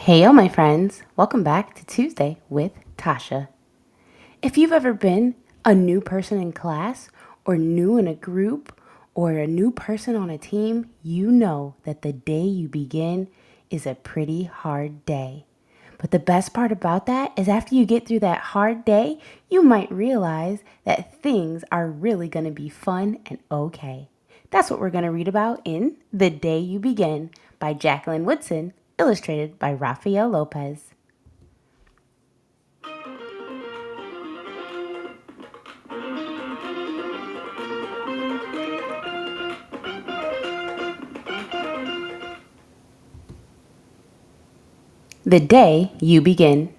Hey, all my friends. Welcome back to Tuesday with Tasha. If you've ever been a new person in class or new in a group or a new person on a team, you know that the day you begin is a pretty hard day. But the best part about that is after you get through that hard day, you might realize that things are really going to be fun and okay. That's what we're going to read about in The Day You Begin by Jacqueline Woodson, illustrated by Rafael López. The day you begin.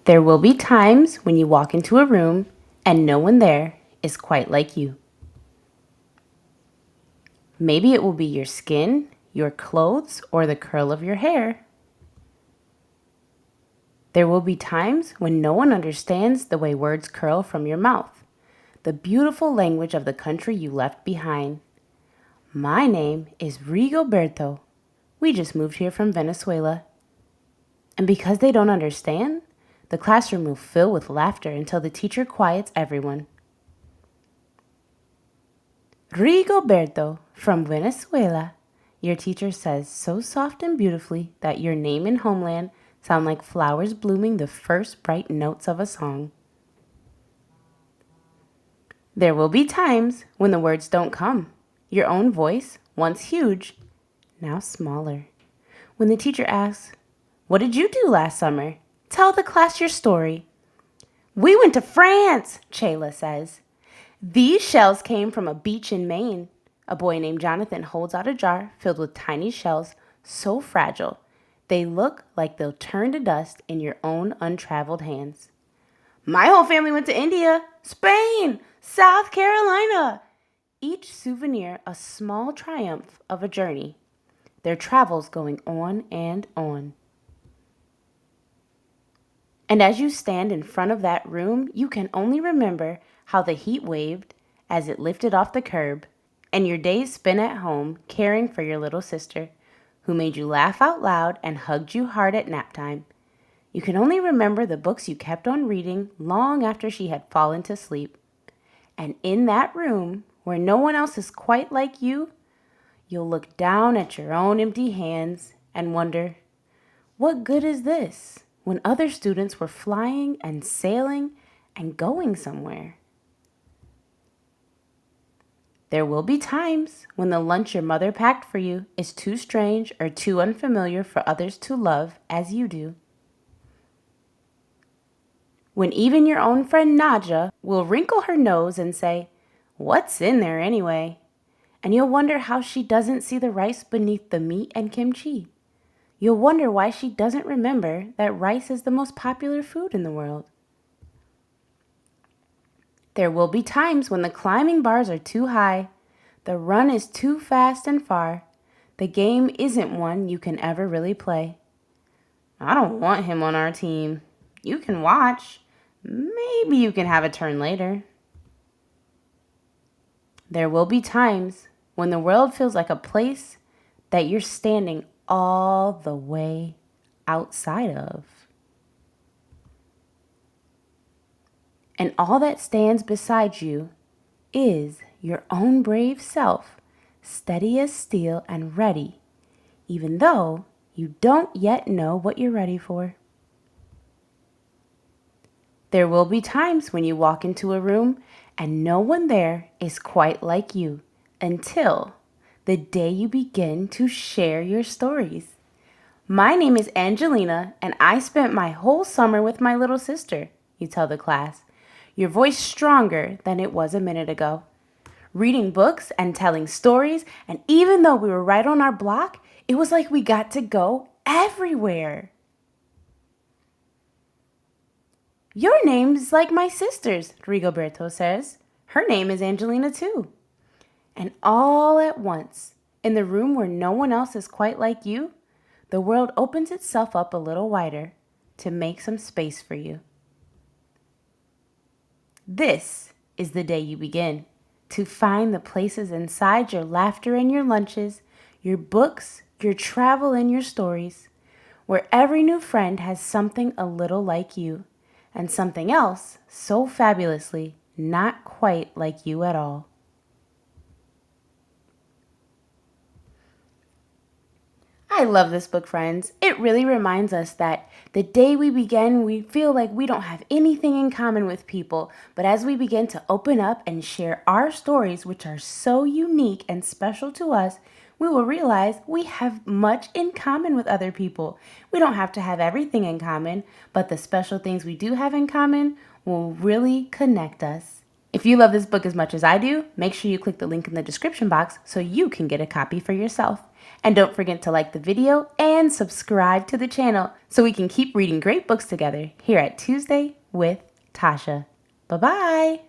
There will be times when you walk into a room and no one there is quite like you. Maybe it will be your skin, your clothes, or the curl of your hair. There will be times when no one understands the way words curl from your mouth, the beautiful language of the country you left behind. My name is Rigoberto. We just moved here from Venezuela. And because they don't understand, the classroom will fill with laughter until the teacher quiets everyone. Rigoberto from Venezuela, your teacher says so soft and beautifully that your name and homeland sound like flowers blooming the first bright notes of a song. There will be times when the words don't come. Your own voice, once huge, now smaller. When the teacher asks, "What did you do last summer? Tell the class your story." "We went to France," Chayla says. "These shells came from a beach in Maine." A boy named Jonathan holds out a jar filled with tiny shells so fragile they look like they'll turn to dust in your own untraveled hands. "My whole family went to India, Spain, South Carolina." Each souvenir a small triumph of a journey, their travels going on and on. And as you stand in front of that room, you can only remember how the heat waved as it lifted off the curb, and your days spent at home caring for your little sister, who made you laugh out loud and hugged you hard at nap time. You can only remember the books you kept on reading long after she had fallen to sleep. And in that room, where no one else is quite like you, you'll look down at your own empty hands and wonder, what good is this when other students were flying and sailing and going somewhere? There will be times when the lunch your mother packed for you is too strange or too unfamiliar for others to love as you do. When even your own friend Nadja will wrinkle her nose and say, "What's in there anyway?" And you'll wonder how she doesn't see the rice beneath the meat and kimchi. You'll wonder why she doesn't remember that rice is the most popular food in the world. There will be times when the climbing bars are too high, the run is too fast and far, the game isn't one you can ever really play. "I don't want him on our team." "You can watch. Maybe you can have a turn later." There will be times when the world feels like a place that you're standing all the way outside of. And all that stands beside you is your own brave self, steady as steel and ready, even though you don't yet know what you're ready for. There will be times when you walk into a room and no one there is quite like you until the day you begin to share your stories. My name is Angelina, and I spent my whole summer with my little sister, you tell the class, your voice stronger than it was a minute ago. Reading books and telling stories, and even though we were right on our block, it was like we got to go everywhere. "Your name's like my sister's," Rigoberto says. "Her name is Angelina too." And all at once, in the room where no one else is quite like you, the world opens itself up a little wider to make some space for you. This is the day you begin to find the places inside your laughter and your lunches, your books, your travel and your stories, where every new friend has something a little like you, and something else so fabulously not quite like you at all. I love this book, friends. It really reminds us that the day we begin, we feel like we don't have anything in common with people. But as we begin to open up and share our stories, which are so unique and special to us, we will realize we have much in common with other people. We don't have to have everything in common, but the special things we do have in common will really connect us. If you love this book as much as I do, make sure you click the link in the description box so you can get a copy for yourself. And don't forget to like the video and subscribe to the channel so we can keep reading great books together here at Tuesday with Tausha. Bye-bye.